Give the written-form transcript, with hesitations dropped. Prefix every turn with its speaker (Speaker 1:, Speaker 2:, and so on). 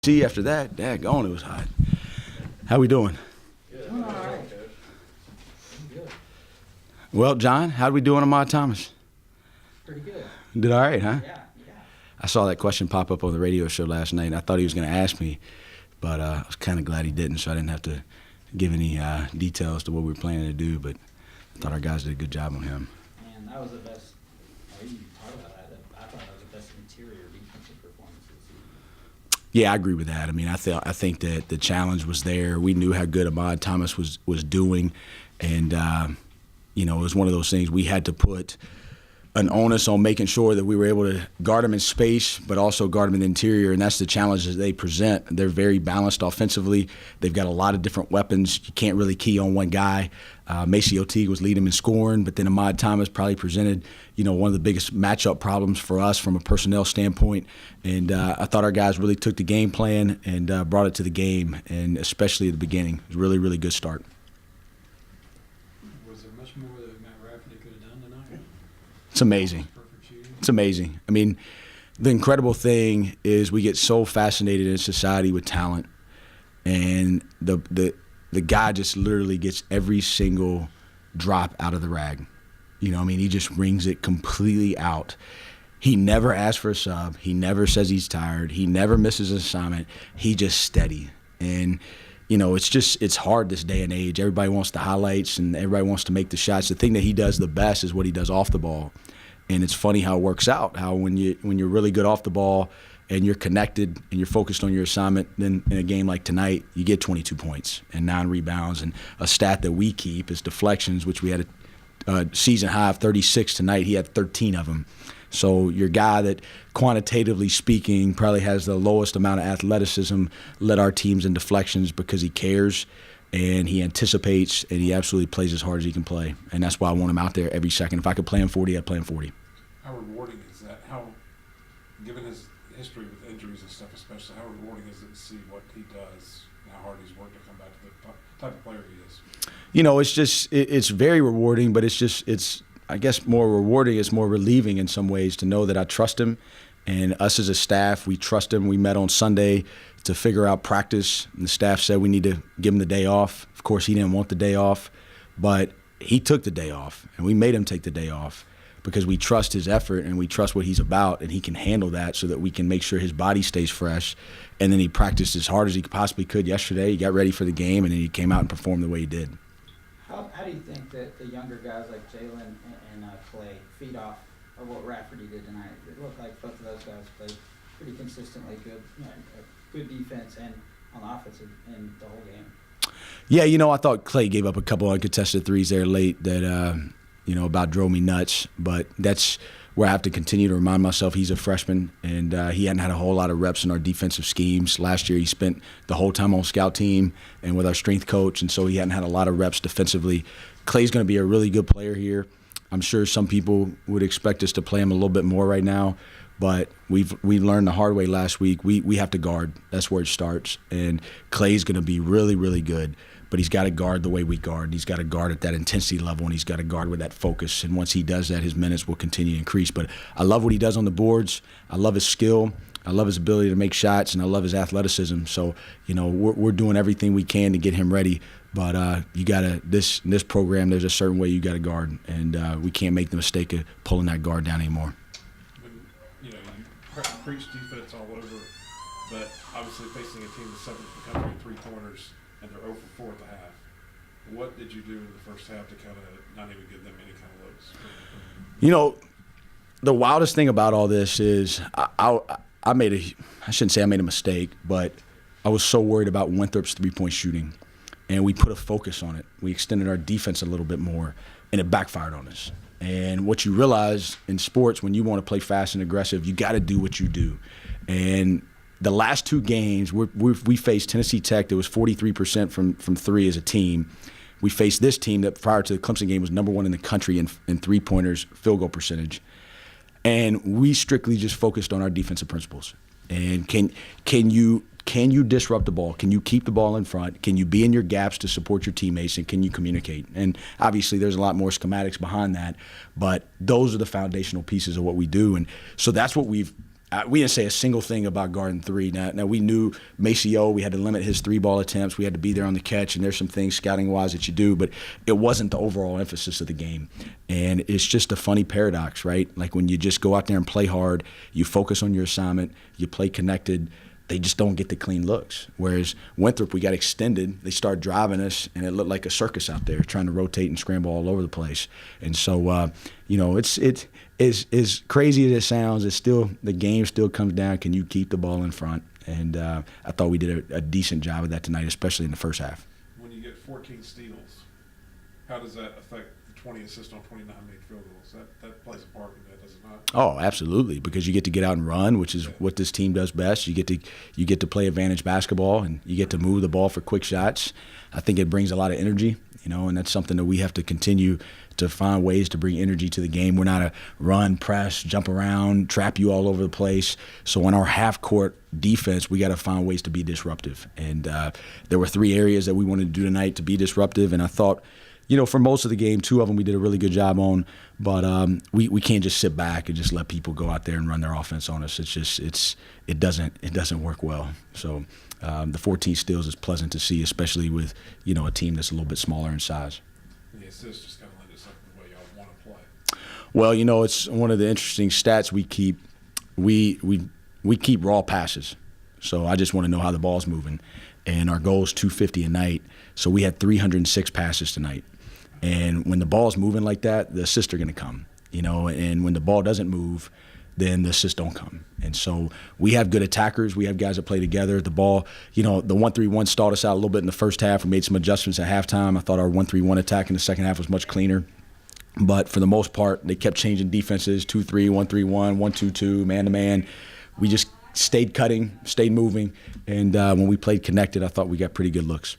Speaker 1: See, after that, daggone, it was hot. How we doing?
Speaker 2: Good. All right. Good.
Speaker 1: Well, John, how we doing on Ahmad Thomas?
Speaker 2: Pretty good.
Speaker 1: Did all right, huh?
Speaker 2: Yeah.
Speaker 1: I saw that question pop up on the radio show last night, and I thought he was going to ask me, but I was kind of glad he didn't, so I didn't have to give any details to what we were planning to do, but I thought our guys did a good job on him.
Speaker 2: Man, that was the best. You talk about that. I thought that was the best interior defensive performance of the season.
Speaker 1: Yeah, I agree with that. I mean, I think that the challenge was there. We knew how good Ahmad Thomas was doing, and it was one of those things we had to put an onus on making sure that we were able to guard them in space, but also guard them in the interior, and that's the challenge that they present. They're very balanced offensively. They've got a lot of different weapons. You can't really key on one guy. Maceo Teague was leading them in scoring, but then Ahmad Thomas probably presented, one of the biggest matchup problems for us from a personnel standpoint. And I thought our guys really took the game plan and brought it to the game, and especially at the beginning. It was a really, really good start.
Speaker 3: Was there much more that Matt Rafferty could have done tonight?
Speaker 1: It's amazing. It's amazing. I mean, the incredible thing is we get so fascinated in society with talent, and the guy just literally gets every single drop out of the rag. He just wrings it completely out. He never asks for a sub. He never says he's tired. He never misses an assignment. He just steady. And it's hard this day and age. Everybody wants the highlights and everybody wants to make the shots. The thing that he does the best is what he does off the ball. And it's funny how it works out, how when you're really good off the ball and you're connected and you're focused on your assignment, then in a game like tonight, you get 22 points and 9 rebounds. And a stat that we keep is deflections, which we had a season high of 36 tonight. He had 13 of them. So your guy that, quantitatively speaking, probably has the lowest amount of athleticism led our teams in deflections because he cares and he anticipates and he absolutely plays as hard as he can play. And that's why I want him out there every second. If I could play him 40, I'd play him 40.
Speaker 3: How rewarding is that? Given his history with injuries and stuff especially, how rewarding is it to see what he does and how hard he's worked to come back to the type of player he is?
Speaker 1: It's very rewarding, but it's I guess more rewarding, it's more relieving in some ways to know that I trust him, and us as a staff, we trust him. We met on Sunday to figure out practice, and the staff said we need to give him the day off. Of course, he didn't want the day off, but he took the day off, and we made him take the day off because we trust his effort and we trust what he's about, and he can handle that so that we can make sure his body stays fresh. And then he practiced as hard as he possibly could yesterday. He got ready for the game, and then he came out and performed the way he did.
Speaker 2: How do you think that the younger guys like Jalen and Clay feed off of what Rafferty did tonight? It looked like both of those guys played pretty consistently good defense and on the offensive in the whole game.
Speaker 1: Yeah, I thought Clay gave up a couple uncontested threes there late that, about drove me nuts. But that's where I have to continue to remind myself he's a freshman, and he hadn't had a whole lot of reps in our defensive schemes. Last year he spent the whole time on scout team and with our strength coach, and so he hadn't had a lot of reps defensively. Clay's going to be a really good player here. I'm sure some people would expect us to play him a little bit more right now, but we learned the hard way last week. We have to guard. That's where it starts. And Clay's going to be really, really good, but he's got to guard the way we guard. He's got to guard at that intensity level, and he's got to guard with that focus. And once he does that, his minutes will continue to increase. But I love what he does on the boards. I love his skill. I love his ability to make shots, and I love his athleticism. So, we're doing everything we can to get him ready. But you gotta in this program, there's a certain way you got to guard, and we can't make the mistake of pulling that guard down anymore.
Speaker 3: You preach defense all over, but obviously facing a team that's seventh in the country in three-pointers, and they're 0 for 4 at the half. What did you do in the first half to kind of not even give them any kind of looks?
Speaker 1: The wildest thing about all this is I shouldn't say I made a mistake, but I was so worried about Winthrop's three-point shooting. And we put a focus on it. We extended our defense a little bit more, and it backfired on us. And what you realize in sports, when you want to play fast and aggressive, you got to do what you do. And the last 2 games, we faced Tennessee Tech that was 43% from three as a team. We faced this team that prior to the Clemson game was number 1 in the country in three-pointers field goal percentage. And we strictly just focused on our defensive principles. And can you disrupt the ball? Can you keep the ball in front? Can you be in your gaps to support your teammates? And can you communicate? And obviously there's a lot more schematics behind that, but those are the foundational pieces of what we do. And so that's what we've we didn't say a single thing about guarding three. Now we knew Maceo, we had to limit his 3-ball attempts. We had to be there on the catch, and there's some things scouting-wise that you do, but it wasn't the overall emphasis of the game. And it's just a funny paradox, right? Like when you just go out there and play hard, you focus on your assignment, you play connected, they just don't get the clean looks. Whereas Winthrop, we got extended. They started driving us, and it looked like a circus out there, trying to rotate and scramble all over the place. And so, it's as crazy as it sounds, it's still the game still comes down. Can you keep the ball in front? And I thought we did a decent job of that tonight, especially in the first half.
Speaker 3: When you get 14 steals, how does that affect the 20 assists on 29 made field goals? That plays a part in that, does it not?
Speaker 1: Oh, absolutely, because you get to get out and run, which is what this team does best. You get to play advantage basketball, and you get to move the ball for quick shots. I think it brings a lot of energy, and that's something that we have to continue to find ways to bring energy to the game. We're not a run, press, jump around, trap you all over the place. So in our half-court defense, we got to find ways to be disruptive. And there were 3 areas that we wanted to do tonight to be disruptive, and I thought, for most of the game, 2 of them we did a really good job on, but we can't just sit back and just let people go out there and run their offense on us. It doesn't work well. So the 14 steals is pleasant to see, especially with a team that's a little bit smaller in size.
Speaker 3: The assists just kind of lend itself to the way y'all want to play.
Speaker 1: Well, it's one of the interesting stats we keep. We keep raw passes, so I just want to know how the ball's moving, and our goal is 250 a night. So we had 306 passes tonight. And when the ball's moving like that, the assists are going to come, and when the ball doesn't move, then the assists don't come. And so we have good attackers. We have guys that play together. The ball, the 1-3-1 stalled us out a little bit in the first half. We made some adjustments at halftime. I thought our 1-3-1 attack in the second half was much cleaner. But for the most part, they kept changing defenses, 2-3, 1-3-1, 1-2-2, man-to-man. We just stayed cutting, stayed moving. And when we played connected, I thought we got pretty good looks.